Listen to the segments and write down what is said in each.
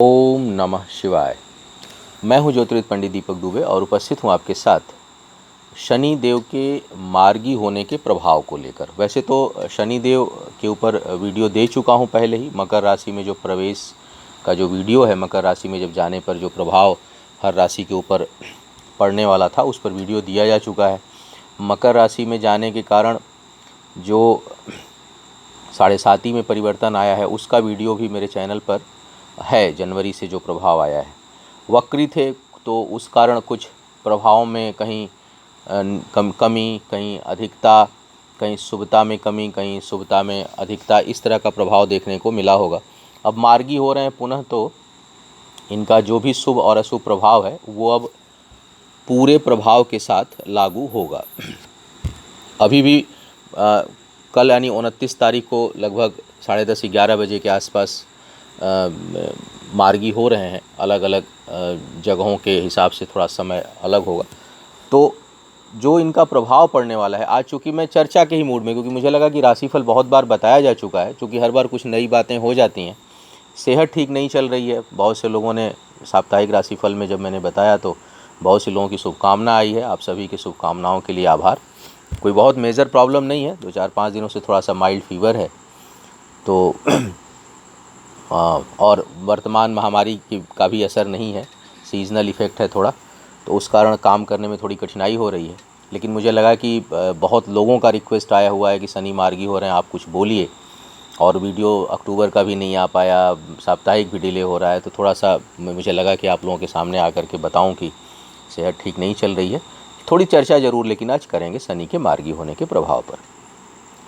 ओम नमः शिवाय। मैं हूं ज्योतिर्विद पंडित दीपक दुबे और उपस्थित हूं आपके साथ शनि देव के मार्गी होने के प्रभाव को लेकर। वैसे तो शनि देव के ऊपर वीडियो दे चुका हूं पहले ही। मकर राशि में जो प्रवेश का जो वीडियो है, मकर राशि में जब जाने पर जो प्रभाव हर राशि के ऊपर पड़ने वाला था, उस पर वीडियो दिया जा चुका है। मकर राशि में जाने के कारण जो 7.5 में परिवर्तन आया है, उसका वीडियो भी मेरे चैनल पर है। जनवरी से जो प्रभाव आया है, वक्री थे तो उस कारण कुछ प्रभाव में कहीं कमी, कहीं अधिकता, कहीं शुभता में कमी, कहीं शुभता में अधिकता, इस तरह का प्रभाव देखने को मिला होगा। अब मार्गी हो रहे हैं पुनः, तो इनका जो भी शुभ और अशुभ प्रभाव है वो अब पूरे प्रभाव के साथ लागू होगा। अभी भी कल यानी 29 तारीख को लगभग 10:30-11 बजे के आसपास मार्गी हो रहे हैं। अलग अलग जगहों के हिसाब से थोड़ा समय अलग होगा। तो जो इनका प्रभाव पड़ने वाला है, आज चूँकि मैं चर्चा के ही मूड में, क्योंकि मुझे लगा कि राशिफल बहुत बार बताया जा चुका है, क्योंकि हर बार कुछ नई बातें हो जाती हैं। सेहत ठीक नहीं चल रही है, बहुत से लोगों ने साप्ताहिक राशिफल में जब मैंने बताया तो बहुत से लोगों की शुभकामना आई है। आप सभी की शुभकामनाओं के लिए आभार। कोई बहुत मेजर प्रॉब्लम नहीं है, 2-4-5 दिनों से थोड़ा सा माइल्ड फीवर है तो और वर्तमान महामारी का भी असर नहीं है, सीजनल इफ़ेक्ट है थोड़ा, तो उस कारण काम करने में थोड़ी कठिनाई हो रही है। लेकिन मुझे लगा कि बहुत लोगों का रिक्वेस्ट आया हुआ है कि शनि मार्गी हो रहे हैं, आप कुछ बोलिए। और वीडियो अक्टूबर का भी नहीं आ पाया, साप्ताहिक भी डिले हो रहा है, तो थोड़ा सा मुझे लगा कि आप लोगों के सामने आकर के बताऊं कि सेहत ठीक नहीं चल रही है। थोड़ी चर्चा ज़रूर लेकिन आज करेंगे शनि के मार्गी होने के प्रभाव पर।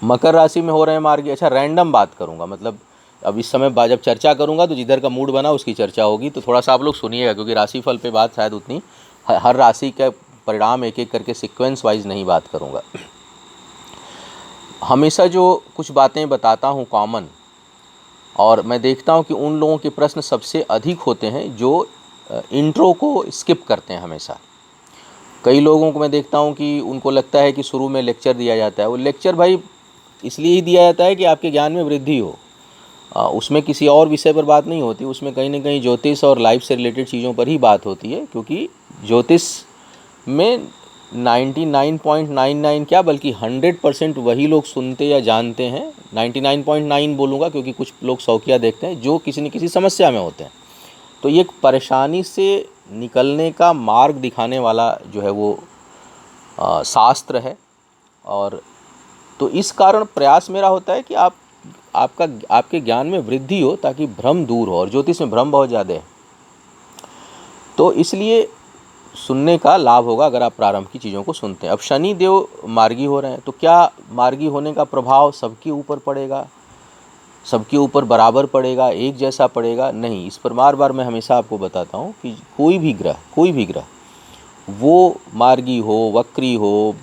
मकर राशि में हो रहे हैं मार्गी। अच्छा, रैंडम बात करूँगा, मतलब अब इस समय जब चर्चा करूँगा तो जिधर का मूड बना उसकी चर्चा होगी, तो थोड़ा सा आप लोग सुनिएगा, क्योंकि राशिफल पे बात शायद उतनी हर राशि का परिणाम एक एक करके सीक्वेंस वाइज नहीं बात करूँगा। हमेशा जो कुछ बातें बताता हूँ कॉमन, और मैं देखता हूँ कि उन लोगों के प्रश्न सबसे अधिक होते हैं जो इंट्रो को स्किप करते हैं हमेशा। कई लोगों को मैं देखता हूँ कि उनको लगता है कि शुरू में लेक्चर दिया जाता है। वो लेक्चर भाई इसलिए ही दिया जाता है कि आपके ज्ञान में वृद्धि हो। उसमें किसी और विषय पर बात नहीं होती, उसमें कहीं ना कहीं ज्योतिष और लाइफ से रिलेटेड चीज़ों पर ही बात होती है। क्योंकि ज्योतिष में 99.99 क्या बल्कि 100% वही लोग सुनते या जानते हैं। 99.9 बोलूँगा, क्योंकि कुछ लोग शौकिया देखते हैं जो किसी न किसी समस्या में होते हैं। तो ये एक परेशानी से निकलने का मार्ग दिखाने वाला जो है वो शास्त्र है। और तो इस कारण प्रयास मेरा होता है कि आपके ज्ञान में वृद्धि हो, ताकि भ्रम दूर हो। और ज्योतिष में भ्रम बहुत ज़्यादा है, तो इसलिए सुनने का लाभ होगा अगर आप प्रारंभ की चीज़ों को सुनते हैं। अब शनि देव मार्गी हो रहे हैं, तो क्या मार्गी होने का प्रभाव सबके ऊपर पड़ेगा, सबके ऊपर बराबर पड़ेगा, एक जैसा पड़ेगा? नहीं। इस पर बार बार मैं हमेशा आपको बताता हूँ कि कोई भी ग्रह वो मार्गी हो, वक्री हो,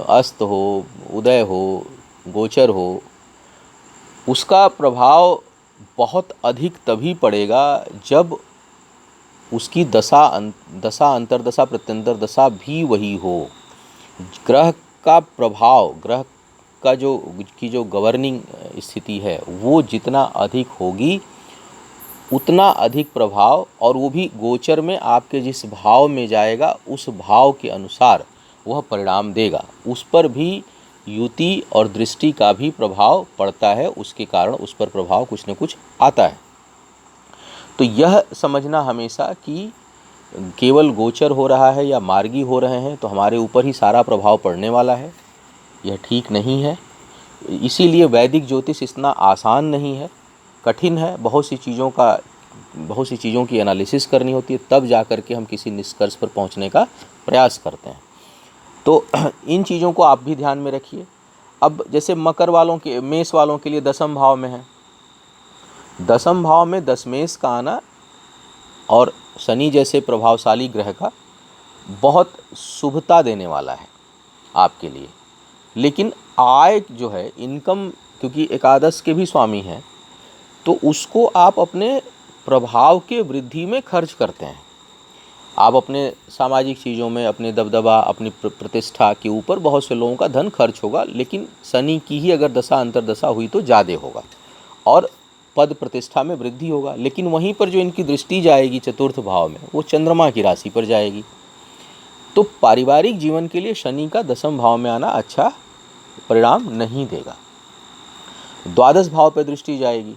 अस्त हो, उदय हो, गोचर हो, उसका प्रभाव बहुत अधिक तभी पड़ेगा जब उसकी दशा अंतर्दशा प्रत्यंतर दशा भी वही हो। ग्रह का प्रभाव, ग्रह का जो गवर्निंग स्थिति है वो जितना अधिक होगी उतना अधिक प्रभाव, और वो भी गोचर में आपके जिस भाव में जाएगा उस भाव के अनुसार वह परिणाम देगा। उस पर भी युति और दृष्टि का भी प्रभाव पड़ता है, उसके कारण उस पर प्रभाव कुछ न कुछ आता है। तो यह समझना हमेशा कि केवल गोचर हो रहा है या मार्गी हो रहे हैं तो हमारे ऊपर ही सारा प्रभाव पड़ने वाला है, यह ठीक नहीं है। इसीलिए वैदिक ज्योतिष इतना आसान नहीं है, कठिन है। बहुत सी चीज़ों की एनालिसिस करनी होती है, तब जा कर के हम किसी निष्कर्ष पर पहुंचने का प्रयास करते हैं। तो इन चीज़ों को आप भी ध्यान में रखिए। अब जैसे मेष वालों के लिए दशम भाव में है, दशम भाव में दशमेश का आना और शनि जैसे प्रभावशाली ग्रह का बहुत शुभता देने वाला है आपके लिए। लेकिन आय जो है, इनकम, क्योंकि एकादश के भी स्वामी हैं, तो उसको आप अपने प्रभाव के वृद्धि में खर्च करते हैं। आप अपने सामाजिक चीज़ों में, अपने दबदबा, अपनी प्रतिष्ठा के ऊपर बहुत से लोगों का धन खर्च होगा। लेकिन शनि की ही अगर दशा अंतर्दशा हुई तो ज़्यादा होगा। और पद प्रतिष्ठा में वृद्धि होगा। लेकिन वहीं पर जो इनकी दृष्टि जाएगी चतुर्थ भाव में, वो चंद्रमा की राशि पर जाएगी। तो पारिवारिक जीवन के लिए शनि का दसम भाव में आना अच्छा परिणाम नहीं देगा। द्वादश भाव पर दृष्टि जाएगी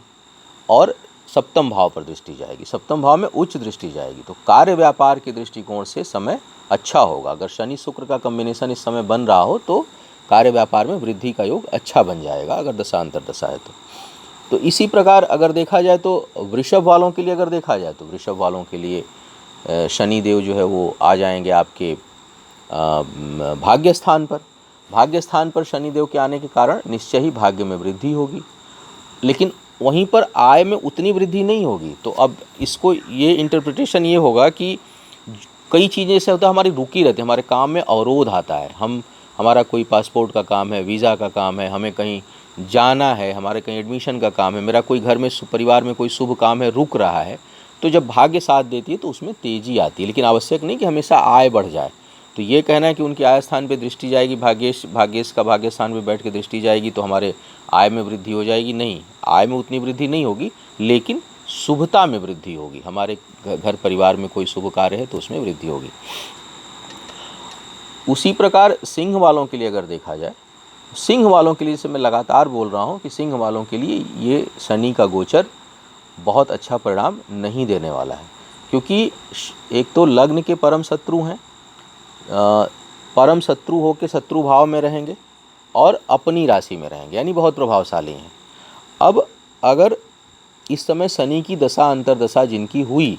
और सप्तम भाव पर दृष्टि जाएगी। सप्तम भाव में उच्च दृष्टि जाएगी, तो कार्य व्यापार के दृष्टिकोण से समय अच्छा होगा। अगर शनि शुक्र का कॉम्बिनेशन इस समय बन रहा हो तो कार्य व्यापार में वृद्धि का योग अच्छा बन जाएगा, अगर दशा अंतर्दशा है तो इसी प्रकार अगर देखा जाए तो वृषभ वालों के लिए, अगर देखा जाए तो वृषभ वालों के लिए शनि देव जो है वो आ जाएंगे आपके भाग्य स्थान पर। भाग्य स्थान पर शनि देव के आने के कारण निश्चय ही भाग्य में वृद्धि होगी, लेकिन वहीं पर आय में उतनी वृद्धि नहीं होगी। तो अब इसको ये इंटरप्रिटेशन ये होगा कि कई चीज़ें ऐसे होता है हमारी रुकी रहती है, हमारे काम में अवरोध आता है। हमारा कोई पासपोर्ट का काम है, वीज़ा का काम है, हमें कहीं जाना है, हमारे कहीं एडमिशन का काम है, मेरा कोई घर में परिवार में कोई शुभ काम है, रुक रहा है। तो जब भाग्य साथ देती है तो उसमें तेज़ी आती है, लेकिन आवश्यक नहीं कि हमेशा आय बढ़ जाए। तो ये कहना है कि उनके आय स्थान पे दृष्टि जाएगी, भाग्येश का भाग्य स्थान पे बैठ के दृष्टि जाएगी तो हमारे आय में वृद्धि हो जाएगी, नहीं, आय में उतनी वृद्धि नहीं होगी, लेकिन शुभता में वृद्धि होगी। हमारे घर परिवार में कोई शुभ कार्य है तो उसमें वृद्धि होगी। उसी प्रकार सिंह वालों के लिए अगर देखा जाए, सिंह वालों के लिए, जैसे मैं लगातार बोल रहा हूँ कि सिंह वालों के लिए ये शनि का गोचर बहुत अच्छा परिणाम नहीं देने वाला है, क्योंकि एक तो लग्न के परम शत्रु हैं, परम शत्रु होकर शत्रु भाव में रहेंगे और अपनी राशि में रहेंगे, यानी बहुत प्रभावशाली हैं। अब अगर इस समय शनि की दशा अंतर्दशा जिनकी हुई,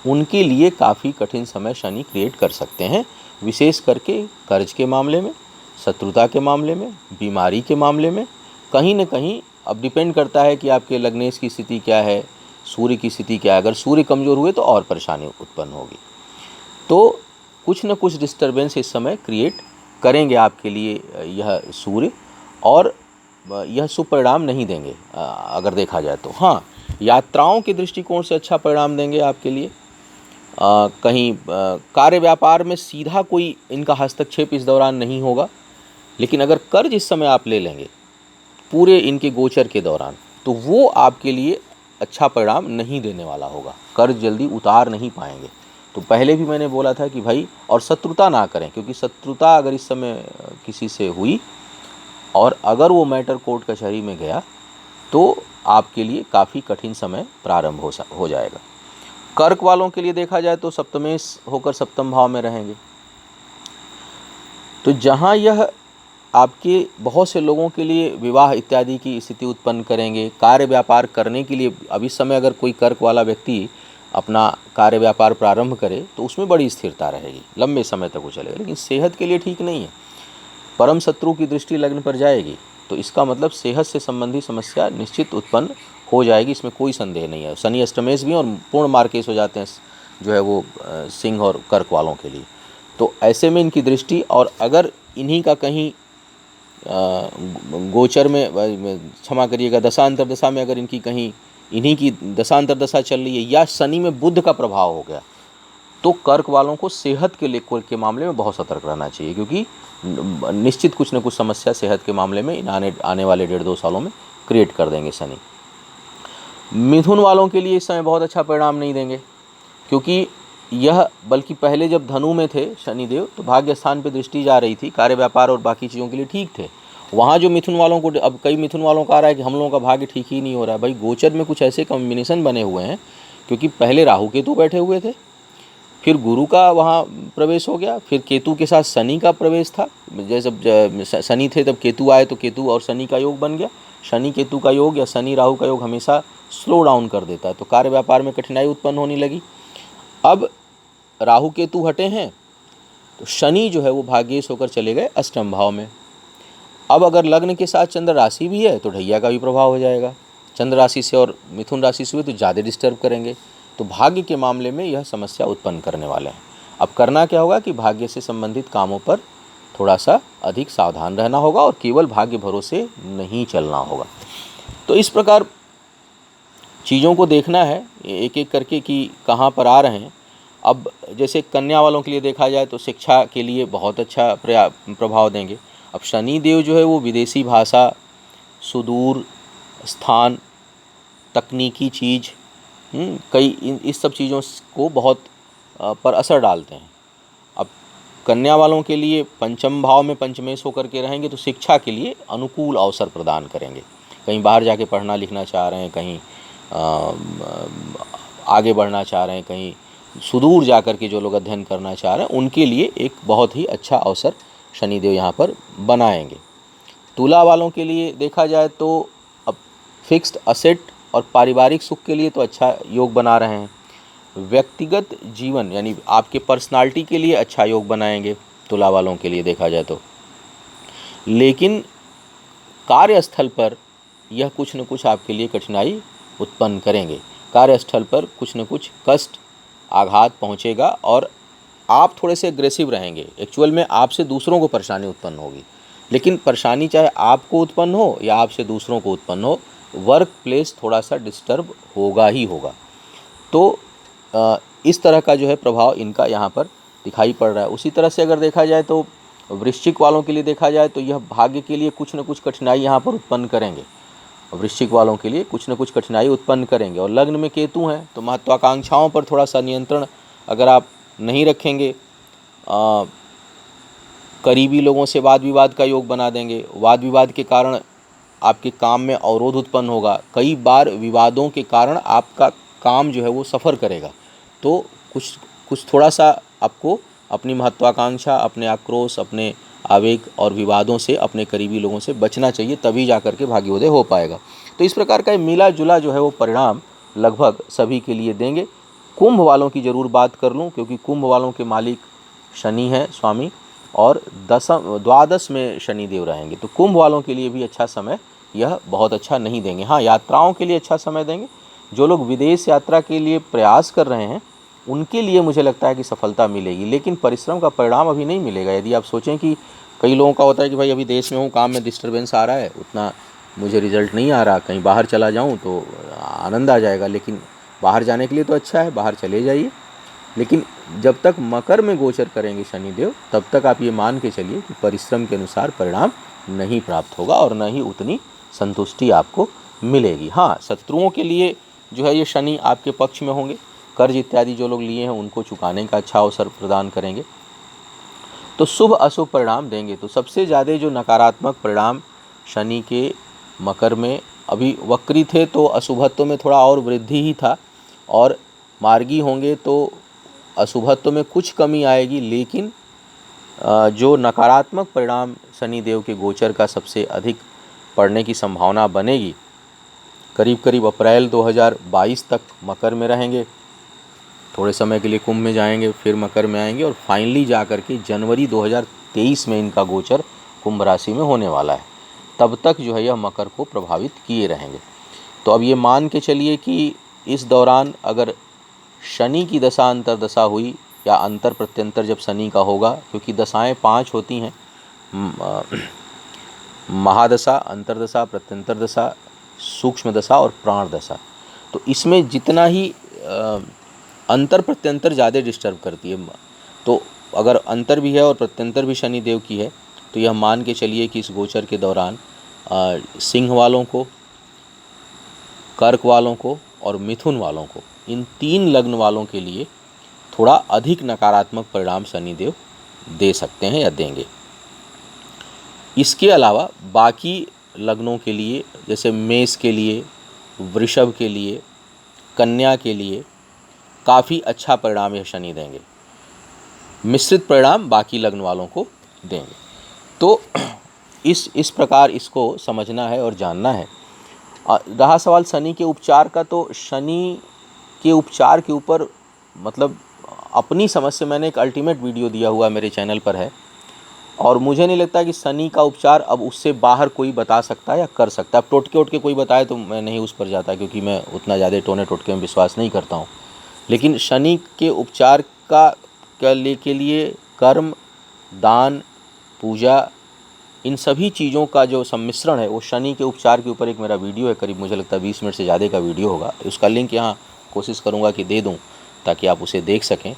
उनके लिए काफ़ी कठिन समय शनि क्रिएट कर सकते हैं, विशेष करके कर्ज के मामले में, शत्रुता के मामले में, बीमारी के मामले में। कहीं न कहीं अब डिपेंड करता है कि आपके लग्नेश की स्थिति क्या है, सूर्य की स्थिति क्या है। अगर सूर्य कमज़ोर हुए तो और परेशानी उत्पन्न होगी। तो कुछ न कुछ डिस्टर्बेंस इस समय क्रिएट करेंगे आपके लिए यह सूर्य, और यह शुभ परिणाम नहीं देंगे अगर देखा जाए तो। हाँ, यात्राओं के दृष्टिकोण से अच्छा परिणाम देंगे आपके लिए। कहीं कार्य व्यापार में सीधा कोई इनका हस्तक्षेप इस दौरान नहीं होगा, लेकिन अगर कर्ज इस समय आप ले लेंगे पूरे इनके गोचर के दौरान, तो वो आपके लिए अच्छा परिणाम नहीं देने वाला होगा। कर्ज जल्दी उतार नहीं पाएंगे। तो पहले भी मैंने बोला था कि भाई, और शत्रुता ना करें, क्योंकि शत्रुता अगर इस समय किसी से हुई और अगर वो मैटर कोर्ट कचहरी में गया तो आपके लिए काफ़ी कठिन समय प्रारंभ हो जाएगा। कर्क वालों के लिए देखा जाए तो सप्तमेश होकर सप्तम भाव में रहेंगे। तो जहाँ यह आपके बहुत से लोगों के लिए विवाह इत्यादि की स्थिति उत्पन्न करेंगे, कार्य व्यापार करने के लिए अब इस समय अगर कोई कर्क वाला व्यक्ति अपना कार्य व्यापार प्रारंभ करे तो उसमें बड़ी स्थिरता रहेगी, लंबे समय तक वो चलेगा। लेकिन सेहत के लिए ठीक नहीं है। परम शत्रु की दृष्टि लग्न पर जाएगी तो इसका मतलब सेहत से संबंधी समस्या निश्चित उत्पन्न हो जाएगी, इसमें कोई संदेह नहीं है। शनि अष्टमेश भी और पूर्ण मार्केश हो जाते हैं जो है वो सिंह और कर्क वालों के लिए। तो ऐसे में इनकी दृष्टि, और अगर इन्हीं का कहीं गोचर में, क्षमा करिएगा, दशा अंतर्दशा में अगर इनकी कहीं इन्हीं की दशा अंतर्दशा चल रही है या शनि में बुध का प्रभाव हो गया, तो कर्क वालों को सेहत के मामले में बहुत सतर्क रहना चाहिए, क्योंकि निश्चित कुछ न कुछ समस्या सेहत के मामले में आने वाले 1.5-2 सालों में क्रिएट कर देंगे शनि। मिथुन वालों के लिए इस समय बहुत अच्छा परिणाम नहीं देंगे, क्योंकि यह बल्कि पहले जब धनु में थे शनिदेव तो भाग्य स्थान पे दृष्टि जा रही थी, कार्य व्यापार और बाकी चीज़ों के लिए ठीक थे। वहाँ जो मिथुन वालों को, अब कई मिथुन वालों का आ रहा है कि हम लोगों का भाग्य ठीक ही नहीं हो रहा है। भाई गोचर में कुछ ऐसे कॉम्बिनेशन बने हुए हैं, क्योंकि पहले राहु केतु बैठे हुए थे, फिर गुरु का वहाँ प्रवेश हो गया, फिर केतु के साथ शनि का प्रवेश था। जैसे शनि थे तब केतु आए तो केतु और शनि का योग बन गया। शनि केतु का योग या शनि राहु का योग हमेशा स्लो डाउन कर देता है, तो कार्य व्यापार में कठिनाई उत्पन्न होने लगी। अब राहु केतु हटे हैं तो शनि जो है वो भाग्येश होकर चले गए अष्टम भाव में। अब अगर लग्न के साथ चंद्र राशि भी है तो ढैया का भी प्रभाव हो जाएगा। चंद्र राशि से और मिथुन राशि से हुए तो ज़्यादा डिस्टर्ब करेंगे, तो भाग्य के मामले में यह समस्या उत्पन्न करने वाले हैं। अब करना क्या होगा कि भाग्य से संबंधित कामों पर थोड़ा सा अधिक सावधान रहना होगा और केवल भाग्य भरोसे नहीं चलना होगा। तो इस प्रकार चीज़ों को देखना है एक एक करके कि कहाँ पर आ रहे हैं। अब जैसे कन्या वालों के लिए देखा जाए तो शिक्षा के लिए बहुत अच्छा प्रभाव देंगे। अब शनि देव जो है वो विदेशी भाषा, सुदूर स्थान तकनीकी चीज़, कई इस सब चीज़ों को बहुत पर असर डालते हैं। अब कन्या वालों के लिए पंचम भाव में पंचमेश होकर के रहेंगे तो शिक्षा के लिए अनुकूल अवसर प्रदान करेंगे। कहीं बाहर जाके पढ़ना लिखना चाह रहे हैं, कहीं आगे बढ़ना चाह रहे हैं, कहीं सुदूर जाकर के जो लोग अध्ययन करना चाह रहे हैं, उनके लिए एक बहुत ही अच्छा अवसर शनिदेव यहाँ पर बनाएंगे। तुला वालों के लिए देखा जाए तो अब फिक्स्ड असेट और पारिवारिक सुख के लिए तो अच्छा योग बना रहे हैं। व्यक्तिगत जीवन यानी आपके पर्सनालिटी के लिए अच्छा योग बनाएंगे तुला वालों के लिए देखा जाए तो। लेकिन कार्यस्थल पर यह कुछ न कुछ आपके लिए कठिनाई उत्पन्न करेंगे। कार्यस्थल पर कुछ न कुछ कष्ट आघात पहुंचेगा और आप थोड़े से एग्रेसिव रहेंगे। एक्चुअल में आपसे दूसरों को परेशानी उत्पन्न होगी, लेकिन परेशानी चाहे आपको उत्पन्न हो या आपसे दूसरों को उत्पन्न हो, वर्क प्लेस थोड़ा सा डिस्टर्ब होगा ही होगा। तो इस तरह का जो है प्रभाव इनका यहाँ पर दिखाई पड़ रहा है। उसी तरह से अगर देखा जाए तो वृश्चिक वालों के लिए देखा जाए तो यह भाग्य के लिए कुछ न कुछ कठिनाई यहाँ पर उत्पन्न करेंगे। वृश्चिक वालों के लिए कुछ न कुछ कठिनाई उत्पन्न करेंगे। और लग्न में केतु हैं तो महत्वाकांक्षाओं पर थोड़ा सा नियंत्रण अगर आप नहीं रखेंगे, करीबी लोगों से वाद विवाद का योग बना देंगे। वाद विवाद के कारण आपके काम में अवरोध उत्पन्न होगा। कई बार विवादों के कारण आपका काम जो है वो सफ़र करेगा। तो कुछ थोड़ा सा आपको अपनी महत्वाकांक्षा, अपने आक्रोश, अपने आवेग और विवादों से अपने करीबी लोगों से बचना चाहिए, तभी जा कर के भाग्योदय हो पाएगा। तो इस प्रकार का मिला जुला जो है वो परिणाम लगभग सभी के लिए देंगे। कुंभ वालों की ज़रूर बात कर लूँ, क्योंकि कुंभ वालों के मालिक शनि है स्वामी और द्वादश में शनि देव रहेंगे। तो कुंभ वालों के लिए भी अच्छा समय यह बहुत अच्छा नहीं देंगे। हाँ, यात्राओं के लिए अच्छा समय देंगे। जो लोग विदेश यात्रा के लिए प्रयास कर रहे हैं उनके लिए मुझे लगता है कि सफलता मिलेगी, लेकिन परिश्रम का परिणाम अभी नहीं मिलेगा। यदि आप सोचें कि कई लोगों का होता है कि भाई अभी देश में हूँ, काम में डिस्टर्बेंस आ रहा है, उतना मुझे रिजल्ट नहीं आ रहा, कहीं बाहर चला जाऊँ तो आनंद आ जाएगा। लेकिन बाहर जाने के लिए तो अच्छा है, बाहर चले जाइए, लेकिन जब तक मकर में गोचर करेंगे शनिदेव तब तक आप ये मान के चलिए कि परिश्रम के अनुसार परिणाम नहीं प्राप्त होगा और न ही उतनी संतुष्टि आपको मिलेगी। हाँ, शत्रुओं के लिए जो है ये शनि आपके पक्ष में होंगे। कर्ज इत्यादि जो लोग लिए हैं उनको चुकाने का अच्छा अवसर प्रदान करेंगे। तो शुभ अशुभ परिणाम देंगे। तो सबसे ज़्यादा जो नकारात्मक परिणाम शनि के मकर में अभी वक्री थे तो अशुभत्व में थोड़ा और वृद्धि ही था, और मार्गी होंगे तो अशुभत्व में कुछ कमी आएगी। लेकिन जो नकारात्मक परिणाम शनि देव के गोचर का सबसे अधिक पड़ने की संभावना बनेगी, करीब करीब अप्रैल 2022 तक मकर में रहेंगे, थोड़े समय के लिए कुंभ में जाएंगे, फिर मकर में आएंगे और फाइनली जा कर के जनवरी 2023 में इनका गोचर कुंभ राशि में होने वाला है। तब तक जो है यह मकर को प्रभावित किए रहेंगे। तो अब ये मान के चलिए कि इस दौरान अगर शनि की दशा अंतर्दशा हुई या अंतर प्रत्यंतर जब शनि का होगा, क्योंकि दशाएं 5 होती हैं, महादशा, अंतर्दशा, प्रत्यंतर दशा, सूक्ष्म दशा और प्राण दशा। तो इसमें जितना ही अंतर प्रत्यंतर ज़्यादा डिस्टर्ब करती है, तो अगर अंतर भी है और प्रत्यंतर भी शनि देव की है तो यह मान के चलिए कि इस गोचर के दौरान सिंह वालों को, कर्क वालों को और मिथुन वालों को, इन 3 लग्न वालों के लिए थोड़ा अधिक नकारात्मक परिणाम शनिदेव दे सकते हैं या देंगे। इसके अलावा बाकी लग्नों के लिए, जैसे मेष के लिए, वृषभ के लिए, कन्या के लिए काफ़ी अच्छा परिणाम यह शनि देंगे। मिश्रित परिणाम बाकी लग्न वालों को देंगे। तो इस प्रकार इसको समझना है और जानना है। रहा सवाल शनि के उपचार का, तो शनि के उपचार के ऊपर मतलब अपनी समझ से मैंने एक अल्टीमेट वीडियो दिया हुआ मेरे चैनल पर है, और मुझे नहीं लगता कि शनि का उपचार अब उससे बाहर कोई बता सकता है या कर सकता है। अब टोटके उठ के कोई बताए तो मैं नहीं उस पर जाता, क्योंकि मैं उतना ज़्यादा टोने टोटके में विश्वास नहीं करता हूँ। लेकिन शनि के उपचार के लिए कर्म, दान, पूजा, इन सभी चीज़ों का जो सम्मिश्रण है वो शनि के उपचार के ऊपर एक मेरा वीडियो है, करीब मुझे लगता है 20 मिनट से ज़्यादा का वीडियो होगा। उसका लिंक यहाँ कोशिश करूँगा कि दे दूँ ताकि आप उसे देख सकें,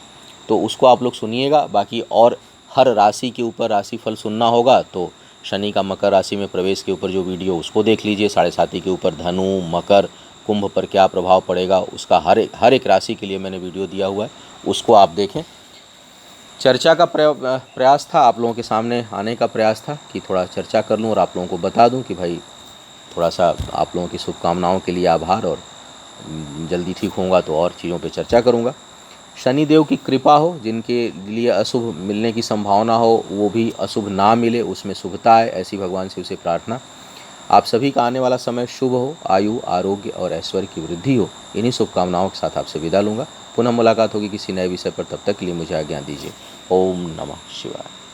तो उसको आप लोग सुनिएगा। बाकी और हर राशि के ऊपर राशिफल सुनना होगा तो शनि का मकर राशि में प्रवेश के ऊपर जो वीडियो उसको देख लीजिए। 7.5 के ऊपर धनु, मकर, कुंभ पर क्या प्रभाव पड़ेगा उसका हर एक राशि के लिए मैंने वीडियो दिया हुआ है, उसको आप देखें। चर्चा का प्रयास था, आप लोगों के सामने आने का प्रयास था कि थोड़ा चर्चा कर लूँ और आप लोगों को बता दूँ कि भाई थोड़ा सा आप लोगों की शुभकामनाओं के लिए आभार, और जल्दी ठीक होऊंगा तो और चीज़ों पे चर्चा करूँगा। शनिदेव की कृपा हो, जिनके लिए अशुभ मिलने की संभावना हो वो भी अशुभ ना मिले, उसमें शुभता है, ऐसी भगवान से उसे प्रार्थना। आप सभी का आने वाला समय शुभ हो, आयु आरोग्य और ऐश्वर्य की वृद्धि हो। इन्हीं शुभकामनाओं के साथ आपसे विदा लूँगा। पुनः मुलाकात होगी किसी नए विषय पर, तब तक के लिए मुझे आज्ञा दीजिए। ओम नमः शिवाय।